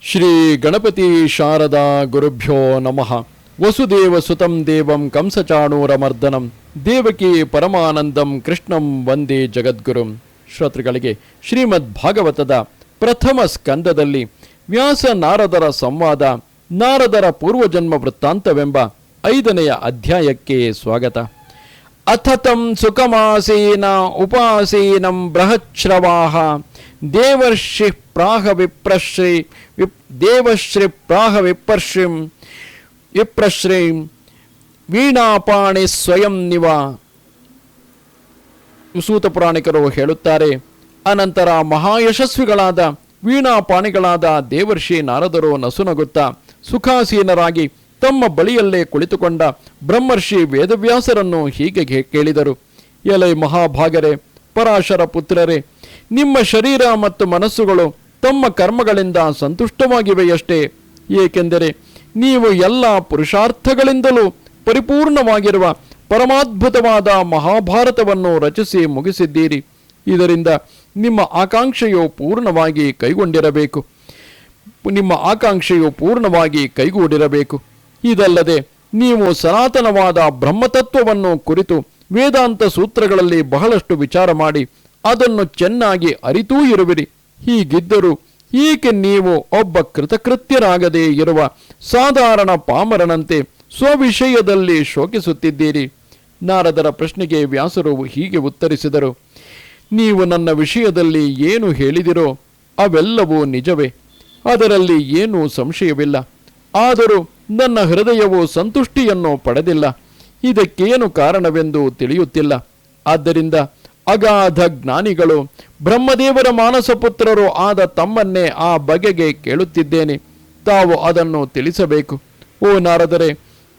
ಶ್ರೀ ಗಣಪತಿ ಶಾರದಾ ಗುರುಭ್ಯೋ ನಮಃ. ವಸುದೇವ ಸುತಂ ದೇವಂ ಕಂಸಚಾಣೂರಮರ್ದನಂ ದೇವಕಿ ಪರಮಾನಂದಂ ಕೃಷ್ಣಂ ವಂದೇ ಜಗದ್ಗುರುಂ. ಶ್ರೋತೃಗಳಿಗೆ ಶ್ರೀಮದ್ ಭಾಗವತದ ಪ್ರಥಮ ಸ್ಕಂದದಲ್ಲಿ ವ್ಯಾಸ ನಾರದರ ಸಂವಾದ, ನಾರದರ ಪೂರ್ವಜನ್ಮ ವೃತ್ತಾಂತವೆಂಬ 5ನೆಯ ಅಧ್ಯಾಯಕ್ಕೆ ಸ್ವಾಗತ. ಅಥತಂ ಸುಖಮಾಸೀನ ಉಪಾಸೀನಂ ಬೃಹಚ್ರವಾಹ ದೇವರ್ಷಿ ಪ್ರಾಹ ವಿಪ್ರಶ್ರೀ ದೇವಶ್ರೀ ಪ್ರಾಹ ವಿಪ್ರಶ್ರೀ ವೀಣಾಪಾಣಿ ಸ್ವಯಂ ನಿವ. ಸೂತ ಪುರಾಣಿಕರು ಹೇಳುತ್ತಾರೆ, ಅನಂತರ ಮಹಾಯಶಸ್ವಿಗಳಾದ ವೀಣಾಪಾಣಿಗಳಾದ ದೇವರ್ಷಿ ನಾರದರು ನಸುನಗುತ್ತಾ ಸುಖಾಸೀನರಾಗಿ ತಮ್ಮ ಬಳಿಯಲ್ಲೇ ಕುಳಿತುಕೊಂಡ ಬ್ರಹ್ಮರ್ಷಿ ವೇದವ್ಯಾಸರನ್ನು ಹೀಗೆ ಕೇಳಿದರು. ಎಲೈ ಮಹಾಭಾಗರೇ, ಪರಾಶರ ಪುತ್ರರೇ, ನಿಮ್ಮ ಶರೀರ ಮತ್ತು ಮನಸ್ಸುಗಳು ತಮ್ಮ ಕರ್ಮಗಳಿಂದ ಸಂತುಷ್ಟವಾಗಿವೆಯಷ್ಟೇ. ಏಕೆಂದರೆ ನೀವು ಎಲ್ಲ ಪುರುಷಾರ್ಥಗಳಿಂದಲೂ ಪರಿಪೂರ್ಣವಾಗಿರುವ ಪರಮಾದ್ಭುತವಾದ ಮಹಾಭಾರತವನ್ನು ರಚಿಸಿ ಮುಗಿಸಿದ್ದೀರಿ. ಇದರಿಂದ ನಿಮ್ಮ ಆಕಾಂಕ್ಷೆಯು ಪೂರ್ಣವಾಗಿ ಕೈಗೂಡಿರಬೇಕು. ಇದಲ್ಲದೆ ನೀವು ಸನಾತನವಾದ ಬ್ರಹ್ಮತತ್ವವನ್ನು ಕುರಿತು ವೇದಾಂತ ಸೂತ್ರಗಳಲ್ಲಿ ಬಹಳಷ್ಟು ವಿಚಾರ ಮಾಡಿ ಅದನ್ನು ಚೆನ್ನಾಗಿ ಅರಿತೂ ಇರುವಿರಿ. ಹೀಗಿದ್ದರೂ ಏಕೆ ನೀವು ಒಬ್ಬ ಕೃತಕೃತ್ಯರಾಗದೇ ಇರುವ ಸಾಧಾರಣ ಪಾಮರನಂತೆ ಸ್ವವಿಷಯದಲ್ಲಿ ಶೋಕಿಸುತ್ತಿದ್ದೀರಿ? ನಾರದರ ಪ್ರಶ್ನೆಗೆ ವ್ಯಾಸರು ಹೀಗೆ ಉತ್ತರಿಸಿದರು. ನೀವು ನನ್ನ ವಿಷಯದಲ್ಲಿ ಏನು ಹೇಳಿದಿರೋ ಅವೆಲ್ಲವೂ ನಿಜವೇ, ಅದರಲ್ಲಿ ಏನೂ ಸಂಶಯವಿಲ್ಲ. ಆದರೂ ನನ್ನ ಹೃದಯವು ಸಂತುಷ್ಟಿಯನ್ನು ಪಡೆದಿಲ್ಲ. ಇದಕ್ಕೇನು ಕಾರಣವೆಂದು ತಿಳಿಯುತ್ತಿಲ್ಲ. ಆದ್ದರಿಂದ ಅಗಾಧ ಜ್ಞಾನಿಗಳು ಬ್ರಹ್ಮದೇವರ ಮಾನಸಪುತ್ರರು ಆದ ತಮ್ಮನ್ನೇ ಆ ಬಗೆಗೆ ಕೇಳುತ್ತಿದ್ದೇನೆ. ತಾವು ಅದನ್ನು ತಿಳಿಸಬೇಕು. ಓ ನಾರದರೆ,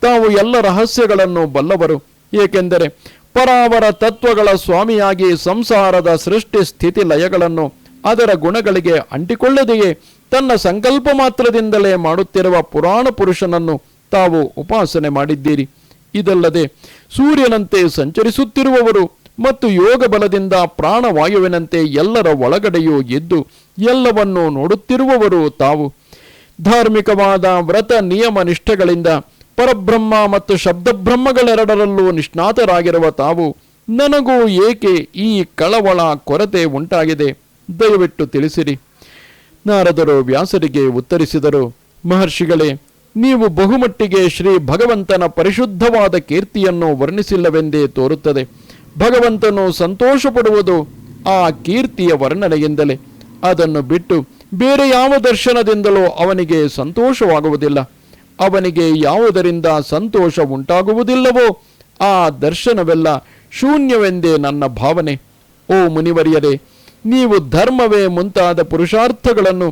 ತಾವು ಎಲ್ಲ ರಹಸ್ಯಗಳನ್ನು ಬಲ್ಲವರು. ಏಕೆಂದರೆ ಪರಾವರ ತತ್ವಗಳ ಸ್ವಾಮಿಯಾಗಿ ಸಂಸಾರದ ಸೃಷ್ಟಿ ಸ್ಥಿತಿ ಲಯಗಳನ್ನು ಅದರ ಗುಣಗಳಿಗೆ ಅಂಟಿಕೊಳ್ಳದೆಯೇ ತನ್ನ ಸಂಕಲ್ಪ ಮಾತ್ರದಿಂದಲೇ ಮಾಡುತ್ತಿರುವ ಪುರಾಣ ಪುರುಷನನ್ನು ತಾವು ಉಪಾಸನೆ ಮಾಡಿದ್ದೀರಿ. ಇದಲ್ಲದೆ ಸೂರ್ಯನಂತೆ ಸಂಚರಿಸುತ್ತಿರುವವರು ಮತ್ತು ಯೋಗ ಬಲದಿಂದ ಪ್ರಾಣವಾಯುವಿನಂತೆ ಎಲ್ಲರ ಒಳಗಡೆಯೂ ಎದ್ದು ಎಲ್ಲವನ್ನೂ ನೋಡುತ್ತಿರುವವರು ತಾವು. ಧಾರ್ಮಿಕವಾದ ವ್ರತ ನಿಯಮ ನಿಷ್ಠೆಗಳಿಂದ ಪರಬ್ರಹ್ಮ ಮತ್ತು ಶಬ್ದಬ್ರಹ್ಮಗಳೆರಡರಲ್ಲೂ ನಿಷ್ಣಾತರಾಗಿರುವ ತಾವು ನನಗೂ ಏಕೆ ಈ ಕಳವಳ ಕೊರತೆ ಉಂಟಾಗಿದೆ? ದಯವಿಟ್ಟು ತಿಳಿಸಿರಿ. ನಾರದರು ವ್ಯಾಸರಿಗೆ ಉತ್ತರಿಸಿದರು. ಮಹರ್ಷಿಗಳೇ, ನೀವು ಬಹುಮಟ್ಟಿಗೆ ಶ್ರೀ ಭಗವಂತನ ಪರಿಶುದ್ಧವಾದ ಕೀರ್ತಿಯನ್ನು ವರ್ಣಿಸಿಲ್ಲವೆಂದೇ ತೋರುತ್ತದೆ. ಭಗವಂತನು ಸಂತೋಷ ಪಡುವುದು ಆ ಕೀರ್ತಿಯ ವರ್ಣನೆಯಿಂದಲೇ. ಅದನ್ನು ಬಿಟ್ಟು ಬೇರೆ ಯಾವ ದರ್ಶನದಿಂದಲೂ ಅವನಿಗೆ ಸಂತೋಷವಾಗುವುದಿಲ್ಲ. ಅವನಿಗೆ ಯಾವುದರಿಂದ ಸಂತೋಷ ಉಂಟಾಗುವುದಿಲ್ಲವೋ ಆ ದರ್ಶನವೆಲ್ಲ ಶೂನ್ಯವೆಂದೇ ನನ್ನ ಭಾವನೆ. ಓ ಮುನಿವರ್ಯರೇ, ನೀವು ಧರ್ಮವೇ ಮುಂತಾದ ಪುರುಷಾರ್ಥಗಳನ್ನು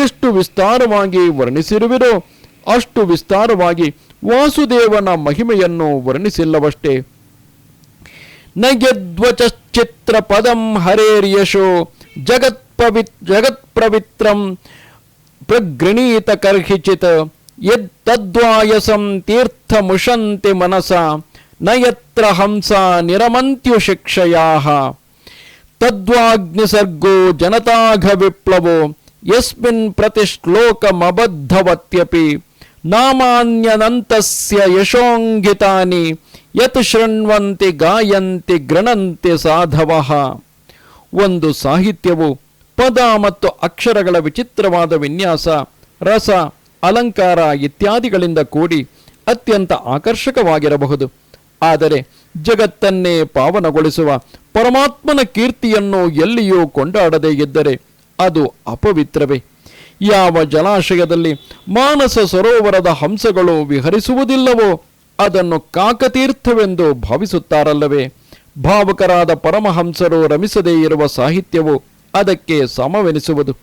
ಎಷ್ಟು ವಿಸ್ತಾರವಾಗಿ ವರ್ಣಿಸಿರುವಿರೋ ಅಷ್ಟು ವಿಸ್ತಾರವಾಗಿ ವಾಸುದೇವನ ಮಹಿಮೆಯನ್ನು ವರ್ಣಿಸಿಲ್ಲವಷ್ಟೇ. ನಯದ್ವಚಿತ್ರ ಪದಂ ಹರೇರ್ಯಶೋ ಜಗತ್ಪ್ರವಿತ್ರಂ ಪ್ರಗೃಣೀತ ಕರ್ಹಿಚಿತ್ ಯದ್ವಾಯಸಂ ತೀರ್ಥಮುಷಂತಿ ಮನಸ ನಯತ್ರ ಹಂಸ ನಿರಮಂತ್ಯು ಶಿಕ್ಷಯಾಃ ತದ್ವಾಗ್ನಿಸರ್ಗೋ ಜನತಾಘ ವಿಪ್ಲವೋ ಯಸ್ಮಿನ್ ಪ್ರತಿಶ್ಲೋಕಮಬದ್ಧವತ್ಯಪಿ ನಾಮಾನ್ಯನಂತಸ್ಯ ಯಶೋಂಗಿತಾನಿ ಯತ್ ಶೃಣ್ವಂತಿ ಗಾಯಂತಿ ಗೃಣಂತಿ ಸಾಧವಃ. ಒಂದು ಸಾಹಿತ್ಯವು ಪದ ಮತ್ತು ಅಕ್ಷರಗಳ ವಿಚಿತ್ರವಾದ ವಿನ್ಯಾಸ, ರಸ, ಅಲಂಕಾರ ಇತ್ಯಾದಿಗಳಿಂದ ಕೂಡಿ ಅತ್ಯಂತ ಆಕರ್ಷಕವಾಗಿರಬಹುದು. ಆದರೆ ಜಗತ್ತನ್ನೇ ಪಾವನಗೊಳಿಸುವ ಪರಮಾತ್ಮನ ಕೀರ್ತಿಯನ್ನು ಎಲ್ಲಿಯೂ ಕೊಂಡಾಡದೇ ಇದ್ದರೆ ಅದು ಅಪವಿತ್ರವೇ. ಯಾವ ಜಲಾಶಯದಲ್ಲಿ ಮಾನಸ ಸರೋವರದ ಹಂಸಗಳು ವಿಹರಿಸುವುದಿಲ್ಲವೋ ಅದನ್ನು ಕಾಕತೀರ್ಥವೆಂದು ಭಾವಿಸುತ್ತಾರಲ್ಲವೇ? ಭಾವುಕರಾದ ಪರಮಹಂಸರು ರಮಿಸದೇ ಇರುವ ಸಾಹಿತ್ಯವು ಅದಕ್ಕೆ ಸಮವೆನಿಸುವುದು.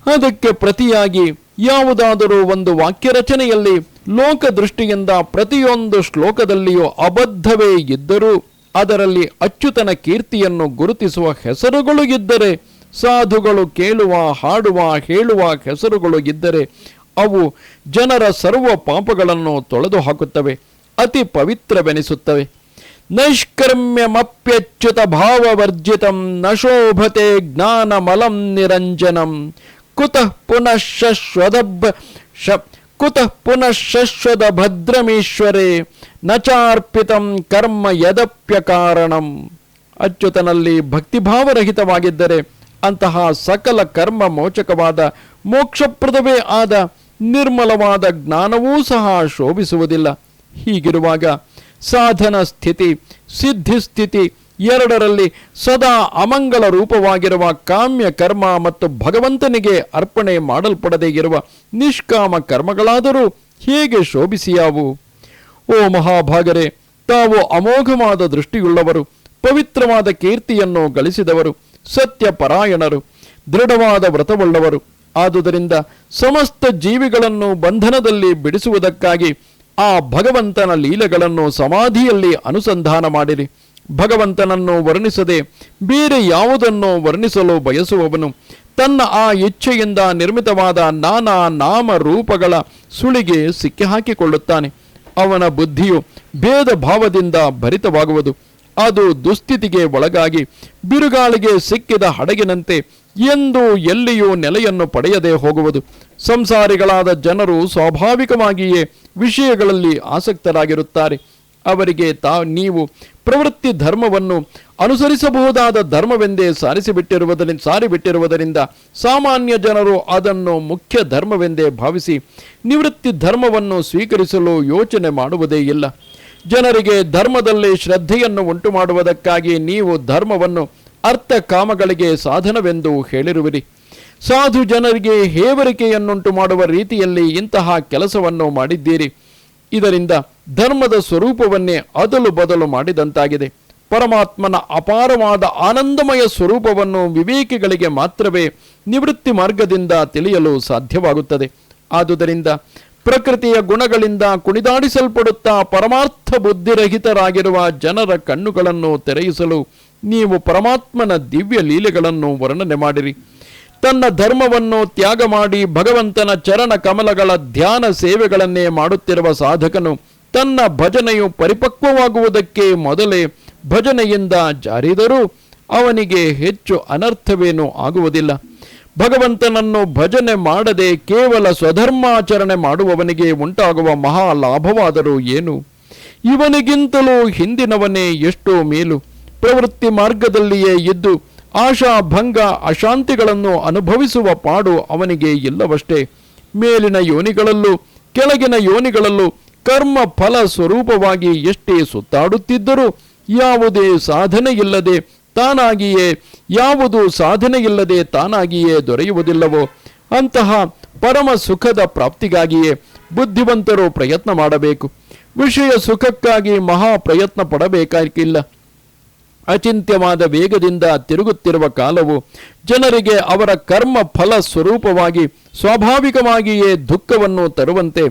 ಅದಕ್ಕೆ ಪ್ರತಿಯಾಗಿ ಯಾವುದಾದರೂ ಒಂದು ವಾಕ್ಯ ರಚನೆಯಲ್ಲಿ ಲೋಕದೃಷ್ಟಿಯಿಂದ ಪ್ರತಿಯೊಂದು ಶ್ಲೋಕದಲ್ಲಿಯೂ ಅಬದ್ಧವೇ ಇದ್ದರೂ ಅದರಲ್ಲಿ ಅಚ್ಯುತನ ಕೀರ್ತಿಯನ್ನು ಗುರುತಿಸುವ ಹೆಸರುಗಳು ಇದ್ದರೆ, ಸಾಧುಗಳು ಕೇಳುವ, ಹಾಡುವ, ಹೇಳುವ ಹೆಸರುಗಳು ಇದ್ದರೆ ಅವು ಜನರ ಸರ್ವ ಪಾಪಗಳನ್ನು ತೊಳೆದು ಹಾಕುತ್ತವೆ, ಅತಿ ಪವಿತ್ರವೆನಿಸುತ್ತವೆ. ನೈಷ್ಕರ್ಮ್ಯಮಪ್ಯಚ್ಯುತ ಭಾವವರ್ಜಿತಂ ನ ಶೋಭತೆ ಜ್ಞಾನಮಲಂ ನಿರಂಜನಂ ಕುತಃ ಪುನಃ ಕುತಃ ಪುನಃ ಶಶ್ವದ ಭದ್ರಮೀಶ್ವರೇ ನಚಾರ್ಪಿತಂ ಕರ್ಮ ಯದಪ್ಯ ಕಾರಣಂ. ಅಚ್ಯುತನಲ್ಲಿ ಭಕ್ತಿಭಾವರಹಿತವಾಗಿದ್ದರೆ ಅಂತಹ ಸಕಲ ಕರ್ಮ ಮೋಚಕವಾದ ಮೋಕ್ಷಪ್ರದವೇ ಆದ ನಿರ್ಮಲವಾದ ಜ್ಞಾನವೂ ಸಹ ಶೋಭಿಸುವುದಿಲ್ಲ. ಹೀಗಿರುವಾಗ ಸಾಧನ ಸ್ಥಿತಿ ಸಿದ್ಧಿಸ್ಥಿತಿ ಎರಡರಲ್ಲಿ ಸದಾ ಅಮಂಗಲ ರೂಪವಾಗಿರುವ ಕಾಮ್ಯ ಕರ್ಮ ಮತ್ತು ಭಗವಂತನಿಗೆ ಅರ್ಪಣೆ ಮಾಡಲ್ಪಡದೇ ಇರುವ ನಿಷ್ಕಾಮ ಕರ್ಮಗಳಾದರೂ ಹೇಗೆ ಶೋಭಿಸಿಯಾವು? ಓ ಮಹಾಭಾಗರೇ, ತಾವು ಅಮೋಘವಾದ ದೃಷ್ಟಿಯುಳ್ಳವರು, ಪವಿತ್ರವಾದ ಕೀರ್ತಿಯನ್ನು ಗಳಿಸಿದವರು, ಸತ್ಯಪರಾಯಣರು, ದೃಢವಾದ ವ್ರತವುಳ್ಳವರು. ಆದುದರಿಂದ ಸಮಸ್ತ ಜೀವಿಗಳನ್ನು ಬಂಧನದಲ್ಲಿ ಬಿಡಿಸುವುದಕ್ಕಾಗಿ ಆ ಭಗವಂತನ ಲೀಲೆಗಳನ್ನು ಸಮಾಧಿಯಲ್ಲಿ ಅನುಸಂಧಾನ ಮಾಡಿರಿ. ಭಗವಂತನನ್ನು ವರ್ಣಿಸದೆ ಬೇರೆ ಯಾವುದನ್ನು ವರ್ಣಿಸಲು ಬಯಸುವವನು ತನ್ನ ಆ ಇಚ್ಛೆಯಿಂದ ನಿರ್ಮಿತವಾದ ನಾನಾ ನಾಮ ರೂಪಗಳ ಸುಳಿಗೆ ಸಿಕ್ಕಿ ಹಾಕಿಕೊಳ್ಳುತ್ತಾನೆ. ಅವನ ಬುದ್ಧಿಯು ಭೇದ ಭಾವದಿಂದ ಭರಿತವಾಗುವುದು. ಅದು ದುಸ್ಥಿತಿಗೆ ಒಳಗಾಗಿ ಬಿರುಗಾಳಿಗೆ ಸಿಕ್ಕಿದ ಹಡಗಿನಂತೆ ಎಂದೂ ಎಲ್ಲಿಯೂ ನೆಲೆಯನ್ನು ಪಡೆಯದೆ ಹೋಗುವುದು. ಸಂಸಾರಿಗಳಾದ ಜನರು ಸ್ವಾಭಾವಿಕವಾಗಿಯೇ ವಿಷಯಗಳಲ್ಲಿ ಆಸಕ್ತರಾಗಿರುತ್ತಾರೆ. ಅವರಿಗೆ ನೀವು ಪ್ರವೃತ್ತಿ ಧರ್ಮವನ್ನು ಅನುಸರಿಸಬಹುದಾದ ಧರ್ಮವೆಂದೇ ಸಾರಿಬಿಟ್ಟಿರುವುದರಿಂದ ಸಾಮಾನ್ಯ ಜನರು ಅದನ್ನು ಮುಖ್ಯ ಧರ್ಮವೆಂದೇ ಭಾವಿಸಿ ನಿವೃತ್ತಿ ಧರ್ಮವನ್ನು ಸ್ವೀಕರಿಸಲು ಯೋಚನೆ ಮಾಡುವುದೇ ಇಲ್ಲ. ಜನರಿಗೆ ಧರ್ಮದಲ್ಲಿ ಶ್ರದ್ಧೆಯನ್ನು ಉಂಟು ಮಾಡುವುದಕ್ಕಾಗಿ ನೀವು ಧರ್ಮವನ್ನು ಅರ್ಥ ಕಾಮಗಳಿಗೆ ಸಾಧನವೆಂದು ಹೇಳಿರುವಿರಿ. ಸಾಧು ಜನರಿಗೆ ಹೇವರಿಕೆಯನ್ನುಂಟು ಮಾಡುವ ರೀತಿಯಲ್ಲಿ ಇಂತಹ ಕೆಲಸವನ್ನು ಮಾಡಿದ್ದೀರಿ. ಇದರಿಂದ ಧರ್ಮದ ಸ್ವರೂಪವನ್ನೇ ಅದಲು ಬದಲು ಮಾಡಿದಂತಾಗಿದೆ. ಪರಮಾತ್ಮನ ಅಪಾರವಾದ ಆನಂದಮಯ ಸ್ವರೂಪವನ್ನು ವಿವೇಕಿಗಳಿಗೆ ಮಾತ್ರವೇ ನಿವೃತ್ತಿ ಮಾರ್ಗದಿಂದ ತಿಳಿಯಲು ಸಾಧ್ಯವಾಗುತ್ತದೆ. ಆದುದರಿಂದ ಪ್ರಕೃತಿಯ ಗುಣಗಳಿಂದ ಕುಣಿದಾಡಿಸಲ್ಪಡುತ್ತಾ ಪರಮಾರ್ಥ ಬುದ್ಧಿರಹಿತರಾಗಿರುವ ಜನರ ಕಣ್ಣುಗಳನ್ನು ತೆರೆಯಿಸಲು ನೀವು ಪರಮಾತ್ಮನ ದಿವ್ಯ ಲೀಲೆಗಳನ್ನು ವರ್ಣನೆ ಮಾಡಿರಿ. ತನ್ನ ಧರ್ಮವನ್ನು ತ್ಯಾಗ ಮಾಡಿ ಭಗವಂತನ ಚರಣ ಕಮಲಗಳ ಧ್ಯಾನ ಸೇವೆಗಳನ್ನೇ ಮಾಡುತ್ತಿರುವ ಸಾಧಕನು ತನ್ನ ಭಜನೆಯು ಪರಿಪಕ್ವವಾಗುವುದಕ್ಕೆ ಮೊದಲೇ ಭಜನೆಯಿಂದ ಜಾರಿದರೂ ಅವನಿಗೆ ಹೆಚ್ಚು ಅನರ್ಥವೇನೂ ಆಗುವುದಿಲ್ಲ. ಭಗವಂತನನ್ನು ಭಜನೆ ಮಾಡದೆ ಕೇವಲ ಸ್ವಧರ್ಮಾಚರಣೆ ಮಾಡುವವನಿಗೆ ಉಂಟಾಗುವ ಮಹಾ ಲಾಭವಾದರೂ ಏನು? ಇವನಿಗಿಂತಲೂ ಹಿಂದಿನವನೇ ಎಷ್ಟೋ ಮೇಲು. ಪ್ರವೃತ್ತಿ ಮಾರ್ಗದಲ್ಲಿಯೇ ಇದ್ದು ಆಶಾಭಂಗ ಅಶಾಂತಿಗಳನ್ನು ಅನುಭವಿಸುವ ಪಾಡು ಅವನಿಗೆ ಇಲ್ಲವಷ್ಟೇ. ಮೇಲಿನ ಯೋನಿಗಳಲ್ಲೂ ಕೆಳಗಿನ ಯೋನಿಗಳಲ್ಲೂ ಕರ್ಮ ಫಲ ಸ್ವರೂಪವಾಗಿ ಎಷ್ಟೇ ಸುತ್ತಾಡುತ್ತಿದ್ದರೂ ಯಾವುದೇ ಸಾಧನೆಯಿಲ್ಲದೆ ತಾನಾಗಿಯೇ ದೊರೆಯುವುದಿಲ್ಲವೋ ಅಂತಹ ಪರಮ ಸುಖದ ಪ್ರಾಪ್ತಿಗಾಗಿಯೇ ಬುದ್ಧಿವಂತರು ಪ್ರಯತ್ನ ಮಾಡಬೇಕು. ವಿಷಯ ಸುಖಕ್ಕಾಗಿ ಮಹಾ ಪ್ರಯತ್ನ ಪಡಬೇಕಾಗಿಲ್ಲ. ಅಚಿಂತ್ಯವಾದ ವೇಗದಿಂದ ತಿರುಗುತ್ತಿರುವ ಕಾಲವು ಜನರಿಗೆ ಅವರ ಕರ್ಮ ಫಲ ಸ್ವರೂಪವಾಗಿ ಸ್ವಾಭಾವಿಕವಾಗಿಯೇ ದುಃಖವನ್ನು ತರುವಂತೆ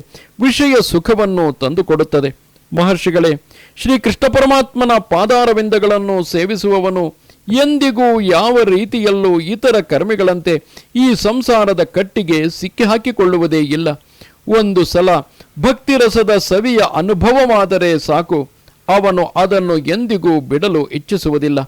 ವಿಷಯ ಸುಖವನ್ನು ತಂದುಕೊಡುತ್ತದೆ. ಮಹರ್ಷಿಗಳೇ, ಶ್ರೀಕೃಷ್ಣ ಪರಮಾತ್ಮನ ಪಾದಾರವಿಂದಗಳನ್ನು ಸೇವಿಸುವವನು ಎಂದಿಗೂ ಯಾವ ರೀತಿಯಲ್ಲೂ ಇತರ ಕರ್ಮಿಗಳಂತೆ ಈ ಸಂಸಾರದ ಕಟ್ಟಿಗೆ ಸಿಕ್ಕಿ ಹಾಕಿಕೊಳ್ಳುವುದೇ ಇಲ್ಲ. ಒಂದು ಸಲ ಭಕ್ತಿರಸದ ಸವಿಯ ಅನುಭವವಾದರೆ ಸಾಕು, ಅವನು ಅದನ್ನು ಎಂದಿಗೂ ಬಿಡಲು ಇಚ್ಛಿಸುವುದಿಲ್ಲ.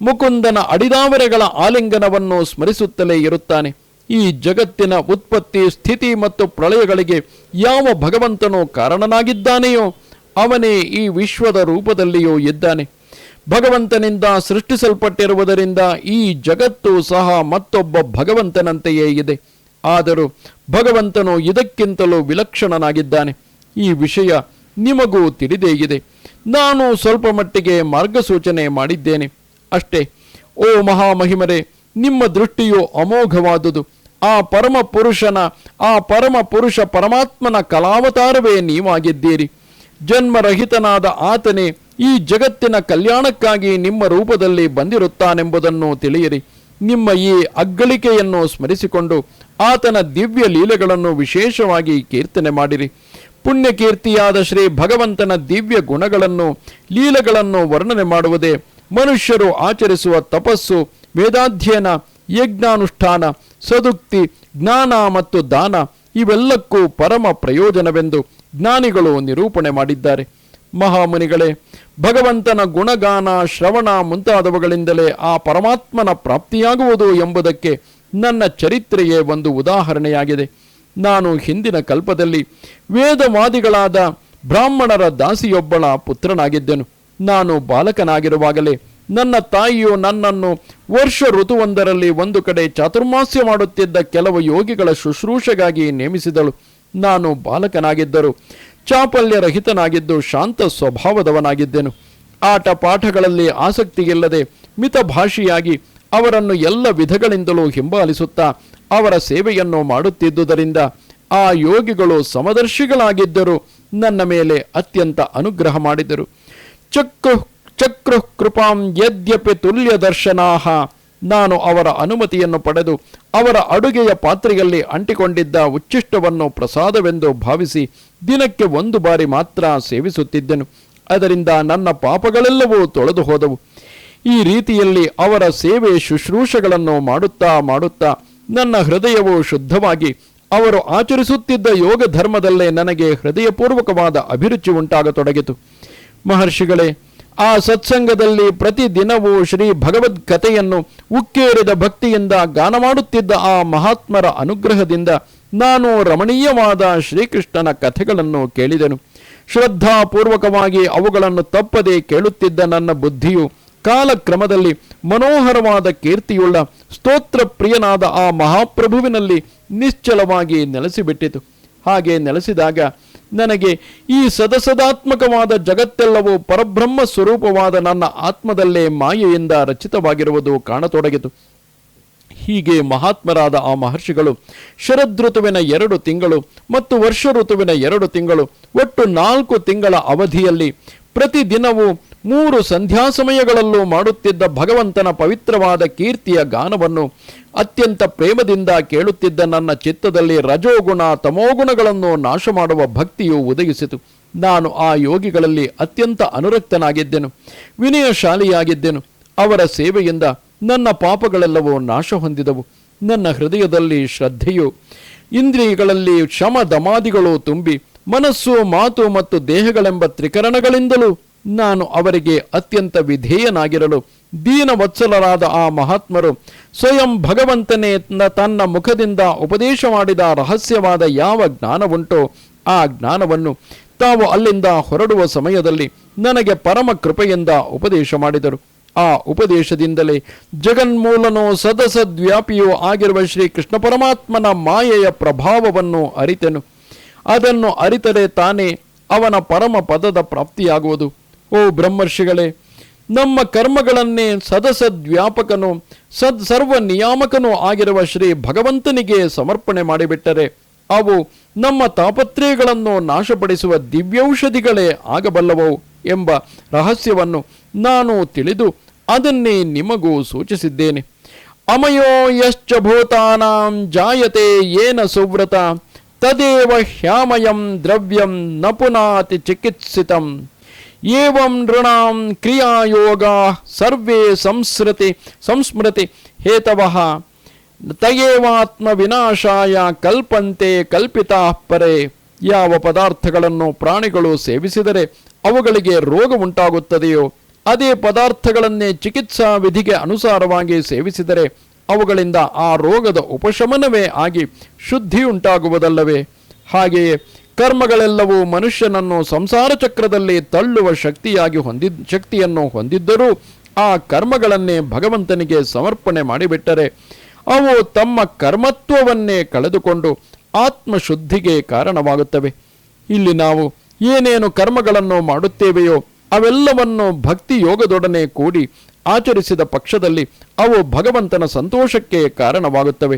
ಮುಕುಂದನ ಅಡಿದಾವರೆಗಳ ಆಲಿಂಗನವನ್ನು ಸ್ಮರಿಸುತ್ತಲೇ ಇರುತ್ತಾನೆ. ಈ ಜಗತ್ತಿನ ಉತ್ಪತ್ತಿ ಸ್ಥಿತಿ ಮತ್ತು ಪ್ರಳಯಗಳಿಗೆ ಯಾವ ಭಗವಂತನು ಕಾರಣನಾಗಿದ್ದಾನೆಯೋ ಅವನೇ ಈ ವಿಶ್ವದ ರೂಪದಲ್ಲಿಯೂ ಇದ್ದಾನೆ. ಭಗವಂತನಿಂದ ಸೃಷ್ಟಿಸಲ್ಪಟ್ಟಿರುವುದರಿಂದ ಈ ಜಗತ್ತು ಸಹ ಮತ್ತೊಬ್ಬ ಭಗವಂತನಂತೆಯೇ ಇದೆ. ಆದರೂ ಭಗವಂತನು ಇದಕ್ಕಿಂತಲೂ ವಿಲಕ್ಷಣನಾಗಿದ್ದಾನೆ. ಈ ವಿಷಯ ನಿಮಗೂ ತಿಳಿದೇ ಇದೆ. ನಾನು ಸ್ವಲ್ಪ ಮಟ್ಟಿಗೆ ಮಾರ್ಗಸೂಚನೆ ಮಾಡಿದ್ದೇನೆ ಅಷ್ಟೇ. ಓ ಮಹಾಮಹಿಮರೇ, ನಿಮ್ಮ ದೃಷ್ಟಿಯು ಅಮೋಘವಾದುದು. ಆ ಪರಮ ಪುರುಷ ಪರಮಾತ್ಮನ ಕಲಾವತಾರವೇ ನೀವಾಗಿದ್ದೀರಿ. ಜನ್ಮರಹಿತನಾದ ಆತನೇ ಈ ಜಗತ್ತಿನ ಕಲ್ಯಾಣಕ್ಕಾಗಿ ನಿಮ್ಮ ರೂಪದಲ್ಲಿ ಬಂದಿರುತ್ತಾನೆಂಬುದನ್ನು ತಿಳಿಯಿರಿ. ನಿಮ್ಮ ಈ ಅಗ್ಗಳಿಕೆಯನ್ನು ಸ್ಮರಿಸಿಕೊಂಡು ಆತನ ದಿವ್ಯ ಲೀಲೆಗಳನ್ನು ವಿಶೇಷವಾಗಿ ಕೀರ್ತನೆ ಮಾಡಿರಿ. ಪುಣ್ಯಕೀರ್ತಿಯಾದ ಶ್ರೀ ಭಗವಂತನ ದಿವ್ಯ ಗುಣಗಳನ್ನು ಲೀಲೆಗಳನ್ನು ವರ್ಣನೆ ಮಾಡುವುದೇ ಮನುಷ್ಯರು ಆಚರಿಸುವ ತಪಸ್ಸು, ವೇದಾಧ್ಯಯನ, ಯಜ್ಞಾನುಷ್ಠಾನ, ಸದುಕ್ತಿ, ಜ್ಞಾನ ಮತ್ತು ದಾನ ಇವೆಲ್ಲಕ್ಕೂ ಪರಮ ಪ್ರಯೋಜನವೆಂದು ಜ್ಞಾನಿಗಳು ನಿರೂಪಣೆ ಮಾಡಿದ್ದಾರೆ. ಮಹಾಮುನಿಗಳೇ, ಭಗವಂತನ ಗುಣಗಾನ ಶ್ರವಣ ಮುಂತಾದವುಗಳಿಂದಲೇ ಆ ಪರಮಾತ್ಮನ ಪ್ರಾಪ್ತಿಯಾಗುವುದು ಎಂಬುದಕ್ಕೆ ನನ್ನ ಚರಿತ್ರೆಯೇ ಒಂದು ಉದಾಹರಣೆಯಾಗಿದೆ. ನಾನು ಹಿಂದಿನ ಕಲ್ಪದಲ್ಲಿ ವೇದವಾದಿಗಳಾದ ಬ್ರಾಹ್ಮಣರ ದಾಸಿಯೊಬ್ಬಳ ಪುತ್ರನಾಗಿದ್ದೆನು. ನಾನು ಬಾಲಕನಾಗಿರುವಾಗಲೇ ನನ್ನ ತಾಯಿಯು ನನ್ನನ್ನು ವರ್ಷ ಋತುವೊಂದರಲ್ಲಿ ಒಂದು ಕಡೆ ಚಾತುರ್ಮಾಸ್ಯ ಮಾಡುತ್ತಿದ್ದ ಕೆಲವು ಯೋಗಿಗಳ ಶುಶ್ರೂಷೆಗಾಗಿ ನೇಮಿಸಿದಳು. ನಾನು ಬಾಲಕನಾಗಿದ್ದರೂ ಚಾಪಲ್ಯರಹಿತನಾಗಿದ್ದು ಶಾಂತ ಸ್ವಭಾವದವನಾಗಿದ್ದೆನು. ಆಟ ಪಾಠಗಳಲ್ಲಿ ಆಸಕ್ತಿಯಿಲ್ಲದೆ ಮಿತಭಾಷಿಯಾಗಿ ಅವರನ್ನು ಎಲ್ಲ ವಿಧಗಳಿಂದಲೂ ಹಿಂಬಾಲಿಸುತ್ತಾ ಅವರ ಸೇವೆಯನ್ನು ಮಾಡುತ್ತಿದ್ದುದರಿಂದ ಆ ಯೋಗಿಗಳು ಸಮದರ್ಶಿಗಳಾಗಿದ್ದರು ನನ್ನ ಮೇಲೆ ಅತ್ಯಂತ ಅನುಗ್ರಹ ಮಾಡಿದರು. ಚಕ್ರು ಕೃಪಾಂ ಯದ್ಯಪಿ ತುಲ್ಯ ದರ್ಶನಾಹ. ನಾನು ಅವರ ಅನುಮತಿಯನ್ನು ಪಡೆದು ಅವರ ಅಡುಗೆಯ ಪಾತ್ರೆಯಲ್ಲಿ ಅಂಟಿಕೊಂಡಿದ್ದ ಉಚ್ಚಿಷ್ಟವನ್ನು ಪ್ರಸಾದವೆಂದು ಭಾವಿಸಿ ದಿನಕ್ಕೆ 1 ಬಾರಿ ಮಾತ್ರ ಸೇವಿಸುತ್ತಿದ್ದೆನು. ಅದರಿಂದ ನನ್ನ ಪಾಪಗಳೆಲ್ಲವೂ ತೊಳೆದು ಹೋದವು. ಈ ರೀತಿಯಲ್ಲಿ ಅವರ ಸೇವೆ ಶುಶ್ರೂಷೆಗಳನ್ನು ಮಾಡುತ್ತಾ ನನ್ನ ಹೃದಯವು ಶುದ್ಧವಾಗಿ ಅವರು ಆಚರಿಸುತ್ತಿದ್ದ ಯೋಗ ಧರ್ಮದಲ್ಲೇ ನನಗೆ ಹೃದಯಪೂರ್ವಕವಾದ ಅಭಿರುಚಿ ಉಂಟಾಗತೊಡಗಿತು. ಮಹರ್ಷಿಗಳೇ, ಆ ಸತ್ಸಂಗದಲ್ಲಿ ಪ್ರತಿದಿನವೂ ಶ್ರೀ ಭಗವದ್ ಕಥೆಯನ್ನು ಉಕ್ಕೇರಿದ ಭಕ್ತಿಯಿಂದ ಗಾನ ಮಾಡುತ್ತಿದ್ದ ಆ ಮಹಾತ್ಮರ ಅನುಗ್ರಹದಿಂದ ನಾನು ರಮಣೀಯವಾದ ಶ್ರೀಕೃಷ್ಣನ ಕಥೆಗಳನ್ನು ಕೇಳಿದೆನು. ಶ್ರದ್ಧಾಪೂರ್ವಕವಾಗಿ ಅವುಗಳನ್ನು ತಪ್ಪದೆ ಕೇಳುತ್ತಿದ್ದ ನನ್ನ ಬುದ್ಧಿಯು ಕಾಲಕ್ರಮದಲ್ಲಿ ಮನೋಹರವಾದ ಕೀರ್ತಿಯುಳ್ಳ ಸ್ತೋತ್ರ ಪ್ರಿಯನಾದ ಆ ಮಹಾಪ್ರಭುವಿನಲ್ಲಿ ನಿಶ್ಚಲವಾಗಿ ನೆಲೆಸಿಬಿಟ್ಟಿತು. ಹಾಗೆ ನೆಲೆಸಿದಾಗ ನನಗೆ ಈ ಸದಸದಾತ್ಮಕವಾದ ಜಗತ್ತೆಲ್ಲವೂ ಪರಬ್ರಹ್ಮ ಸ್ವರೂಪವಾದ ನನ್ನ ಆತ್ಮದಲ್ಲೇ ಮಾಯೆಯಿಂದ ರಚಿತವಾಗಿರುವುದು ಕಾಣತೊಡಗಿತು. ಹೀಗೆ ಮಹಾತ್ಮರಾದ ಆ ಮಹರ್ಷಿಗಳು ಶರದೃತುವಿನ 2 ತಿಂಗಳು ಮತ್ತು ವರ್ಷ ಋತುವಿನ 2 ತಿಂಗಳು ಒಟ್ಟು 4 ತಿಂಗಳ ಅವಧಿಯಲ್ಲಿ ಪ್ರತಿದಿನವೂ 3 ಸಂಧ್ಯಾ ಸಮಯಗಳಲ್ಲೂ ಮಾಡುತ್ತಿದ್ದ ಭಗವಂತನ ಪವಿತ್ರವಾದ ಕೀರ್ತಿಯ ಗಾನವನ್ನು ಅತ್ಯಂತ ಪ್ರೇಮದಿಂದ ಕೇಳುತ್ತಿದ್ದ ನನ್ನ ಚಿತ್ತದಲ್ಲಿ ರಜೋಗುಣ ತಮೋಗುಣಗಳನ್ನು ನಾಶ ಮಾಡುವ ಭಕ್ತಿಯು ಉದಯಿಸಿತು. ನಾನು ಆ ಯೋಗಿಗಳಲ್ಲಿ ಅತ್ಯಂತ ಅನುರಕ್ತನಾಗಿದ್ದೆನು, ವಿನಯಶಾಲಿಯಾಗಿದ್ದೆನು. ಅವರ ಸೇವೆಯಿಂದ ನನ್ನ ಪಾಪಗಳೆಲ್ಲವೂ ನಾಶ ಹೊಂದಿದವು. ನನ್ನ ಹೃದಯದಲ್ಲಿ ಶ್ರದ್ಧೆಯು, ಇಂದ್ರಿಯಗಳಲ್ಲಿ ಶಮ ದಮಾದಿಗಳು ತುಂಬಿ ಮನಸ್ಸು, ಮಾತು ಮತ್ತು ದೇಹಗಳೆಂಬ ತ್ರಿಕರಣಗಳಿಂದಲೂ ನಾನು ಅವರಿಗೆ ಅತ್ಯಂತ ವಿಧೇಯನಾಗಿರಲು ದೀನವತ್ಸಲರಾದ ಆ ಮಹಾತ್ಮರು ಸ್ವಯಂ ಭಗವಂತನೇ ತನ್ನ ಮುಖದಿಂದ ಉಪದೇಶ ಮಾಡಿದ ರಹಸ್ಯವಾದ ಯಾವ ಜ್ಞಾನವುಂಟೋ ಆ ಜ್ಞಾನವನ್ನು ತಾವು ಅಲ್ಲಿಂದ ಹೊರಡುವ ಸಮಯದಲ್ಲಿ ನನಗೆ ಪರಮ ಕೃಪೆಯಿಂದ ಉಪದೇಶ ಮಾಡಿದರು. ಆ ಉಪದೇಶದಿಂದಲೇ ಜಗನ್ಮೂಲನೋ ಸದಸದ್ವ್ಯಾಪಿಯೂ ಆಗಿರುವ ಶ್ರೀ ಕೃಷ್ಣ ಪರಮಾತ್ಮನ ಮಾಯೆಯ ಪ್ರಭಾವವನ್ನು ಅರಿತೆನು. ಅದನ್ನು ಅರಿತರೆ ತಾನೇ ಅವನ ಪರಮ ಪದದ ಪ್ರಾಪ್ತಿಯಾಗುವುದು. ಓ ಬ್ರಹ್ಮರ್ಷಿಗಳೇ, ನಮ್ಮ ಕರ್ಮಗಳನ್ನೇ ಸದಸದ್ವ್ಯಾಪಕನು ಸರ್ವ ನಿಯಾಮಕನೂ ಆಗಿರುವ ಶ್ರೀ ಭಗವಂತನಿಗೆ ಸಮರ್ಪಣೆ ಮಾಡಿಬಿಟ್ಟರೆ ಅವು ನಮ್ಮ ತಾಪತ್ರಯಗಳನ್ನು ನಾಶಪಡಿಸುವ ದಿವ್ಯೌಷಧಿಗಳೇ ಆಗಬಲ್ಲವು ಎಂಬ ರಹಸ್ಯವನ್ನು ನಾನು ತಿಳಿದು ಅದನ್ನೇ ನಿಮಗೂ ಸೂಚಿಸಿದ್ದೇನೆ. ಅಮಯೋ ಯಶ್ಚ ಭೂತಾನಾಂ ಜಾಯತೆ ಯೇನ ಸುವ್ರತ ತದೇವ ಹ್ಯಾಮಯಂ ದ್ರವ್ಯಂ ನ ಪುನಾತಿ ಚಿಕಿತ್ಸಿತಂ ಏವಂ ನೃಣಾಂ ಕ್ರಿಯಾಯೋಗಾ ಸರ್ವೇ ಸಂಸ್ಮೃತಿ ಹೇತವಃ ತಯೇವಾತ್ಮ ವಿನಾಶಾಯ ಕಲ್ಪಂತೆ ಕಲ್ಪಿತಾ ಪರೇ. ಯಾವ ಪದಾರ್ಥಗಳನ್ನು ಪ್ರಾಣಿಗಳು ಸೇವಿಸಿದರೆ ಅವುಗಳಿಗೆ ರೋಗ ಉಂಟಾಗುತ್ತದೆಯೋ ಅದೇ ಪದಾರ್ಥಗಳನ್ನೇ ಚಿಕಿತ್ಸಾ ವಿಧಿಗೆ ಅನುಸಾರವಾಗಿ ಸೇವಿಸಿದರೆ ಅವುಗಳಿಂದ ಆ ರೋಗದ ಉಪಶಮನವೇ ಆಗಿ ಶುದ್ಧಿಯುಂಟಾಗುವುದಲ್ಲವೇ? ಹಾಗೆಯೇ ಕರ್ಮಗಳೆಲ್ಲವೂ ಮನುಷ್ಯನನ್ನು ಸಂಸಾರ ಚಕ್ರದಲ್ಲಿ ತಳ್ಳುವ ಶಕ್ತಿಯನ್ನು ಹೊಂದಿದ್ದರೂ ಆ ಕರ್ಮಗಳನ್ನೇ ಭಗವಂತನಿಗೆ ಸಮರ್ಪಣೆ ಮಾಡಿಬಿಟ್ಟರೆ ಅವು ತಮ್ಮ ಕರ್ಮತ್ವವನ್ನೇ ಕಳೆದುಕೊಂಡು ಆತ್ಮಶುದ್ಧಿಗೆ ಕಾರಣವಾಗುತ್ತವೆ. ಇಲ್ಲಿ ನಾವು ಏನೇನು ಕರ್ಮಗಳನ್ನು ಮಾಡುತ್ತೇವೆಯೋ ಅವೆಲ್ಲವನ್ನು ಭಕ್ತಿ ಯೋಗದೊಡನೆ ಕೂಡಿ ಆಚರಿಸಿದ ಪಕ್ಷದಲ್ಲಿ ಅವು ಭಗವಂತನ ಸಂತೋಷಕ್ಕೆ ಕಾರಣವಾಗುತ್ತವೆ.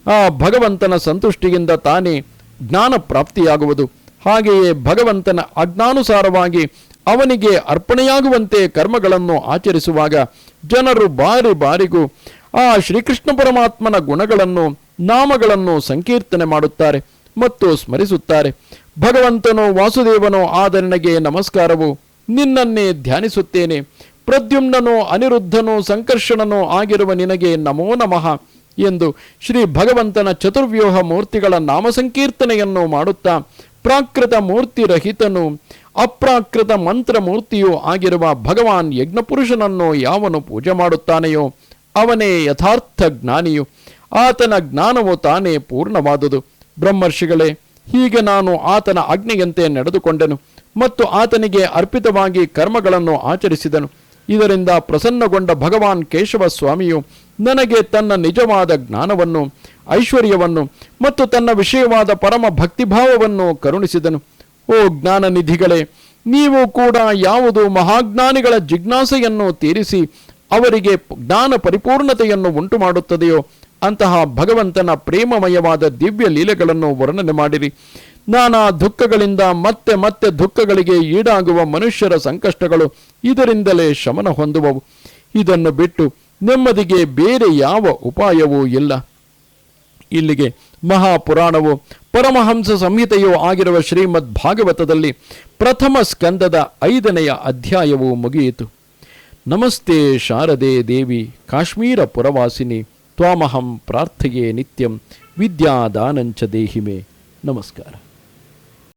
ಆ ಭಗವಂತನ ಸಂತುಷ್ಟಿಯಿಂದ ತಾನೇ ಜ್ಞಾನ ಪ್ರಾಪ್ತಿಯಾಗುವುದು. ಹಾಗೆಯೇ ಭಗವಂತನ ಆಜ್ಞಾನುಸಾರವಾಗಿ ಅವನಿಗೆ ಅರ್ಪಣೆಯಾಗುವಂತೆ ಕರ್ಮಗಳನ್ನು ಆಚರಿಸುವಾಗ ಜನರು ಬಾರಿ ಬಾರಿಗೂ ಆ ಶ್ರೀಕೃಷ್ಣ ಪರಮಾತ್ಮನ ಗುಣಗಳನ್ನು ನಾಮಗಳನ್ನು ಸಂಕೀರ್ತನೆ ಮಾಡುತ್ತಾರೆ ಮತ್ತು ಸ್ಮರಿಸುತ್ತಾರೆ. ಭಗವಂತನೋ ವಾಸುದೇವನೋ ಆದ ನಿನಗೆ ನಮಸ್ಕಾರವು, ನಿನ್ನನ್ನೇ ಧ್ಯಾನಿಸುತ್ತೇನೆ. ಪ್ರದ್ಯುಮ್ನನೋ ಅನಿರುದ್ಧನೋ ಸಂಕರ್ಷಣನೋ ಆಗಿರುವ ನಿನಗೆ ನಮೋ ನಮಃ ಎಂದು ಶ್ರೀ ಭಗವಂತನ ಚತುರ್ವ್ಯೂಹ ಮೂರ್ತಿಗಳ ನಾಮ ಸಂಕೀರ್ತನೆಯನ್ನು ಮಾಡುತ್ತಾ ಪ್ರಾಕೃತ ಮೂರ್ತಿರಹಿತನು ಅಪ್ರಾಕೃತ ಮಂತ್ರ ಮೂರ್ತಿಯೂ ಆಗಿರುವ ಭಗವಾನ್ ಯಜ್ಞಪುರುಷನನ್ನು ಯಾವನು ಪೂಜೆ ಮಾಡುತ್ತಾನೆಯೋ ಅವನೇ ಯಥಾರ್ಥ ಜ್ಞಾನಿಯು. ಆತನ ಜ್ಞಾನವು ತಾನೇ ಪೂರ್ಣವಾದುದು. ಬ್ರಹ್ಮರ್ಷಿಗಳೇ, ಹೀಗೆ ನಾನು ಆತನ ಆಜ್ಞೆಯಂತೆ ನಡೆದುಕೊಂಡೆನು ಮತ್ತು ಆತನಿಗೆ ಅರ್ಪಿತವಾಗಿ ಕರ್ಮಗಳನ್ನು ಆಚರಿಸಿದನು. ಇದರಿಂದ ಪ್ರಸನ್ನಗೊಂಡ ಭಗವಾನ್ ಕೇಶವ ಸ್ವಾಮಿಯು ನನಗೆ ತನ್ನ ನಿಜವಾದ ಜ್ಞಾನವನ್ನು, ಐಶ್ವರ್ಯವನ್ನು ಮತ್ತು ತನ್ನ ವಿಷಯವಾದ ಪರಮ ಭಕ್ತಿಭಾವವನ್ನು ಕರುಣಿಸಿದನು. ಓ ಜ್ಞಾನನಿಧಿಗಳೇ, ನೀವು ಕೂಡ ಯಾವುದು ಮಹಾಜ್ಞಾನಿಗಳ ಜಿಜ್ಞಾಸೆಯನ್ನು ತೀರಿಸಿ ಅವರಿಗೆ ಜ್ಞಾನ ಪರಿಪೂರ್ಣತೆಯನ್ನು ಉಂಟು ಮಾಡುತ್ತದೆಯೋ ಅಂತಹ ಭಗವಂತನ ಪ್ರೇಮಮಯವಾದ ದಿವ್ಯ ಲೀಲೆಗಳನ್ನು ವರ್ಣನೆ ಮಾಡಿರಿ. ನಾನಾ ದುಃಖಗಳಿಂದ ಮತ್ತೆ ಮತ್ತೆ ದುಃಖಗಳಿಗೆ ಈಡಾಗುವ ಮನುಷ್ಯರ ಸಂಕಷ್ಟಗಳು ಇದರಿಂದಲೇ ಶಮನ ಹೊಂದುವವು. ಇದನ್ನು ಬಿಟ್ಟು ನೆಮ್ಮದಿಗೆ ಬೇರೆ ಯಾವ ಉಪಾಯವೂ ಇಲ್ಲ. ಇಲ್ಲಿಗೆ ಮಹಾಪುರಾಣವು ಪರಮಹಂಸ ಸಂಹಿತೆಯೂ ಆಗಿರುವ ಶ್ರೀಮದ್ ಭಾಗವತದಲ್ಲಿ ಪ್ರಥಮ ಸ್ಕಂದದ 5ನೆಯ ಅಧ್ಯಾಯವು ಮುಗಿಯಿತು. ನಮಸ್ತೆ ಶಾರದೆ ದೇವಿ ಕಾಶ್ಮೀರ ಪುರವಾಸಿನಿ ತ್ವಾಮಹಂ ಪ್ರಾರ್ಥಯೇ ನಿತ್ಯಂ ವಿದ್ಯಾದಾನಂಚ ದೇಹಿಮೆ. ನಮಸ್ಕಾರ.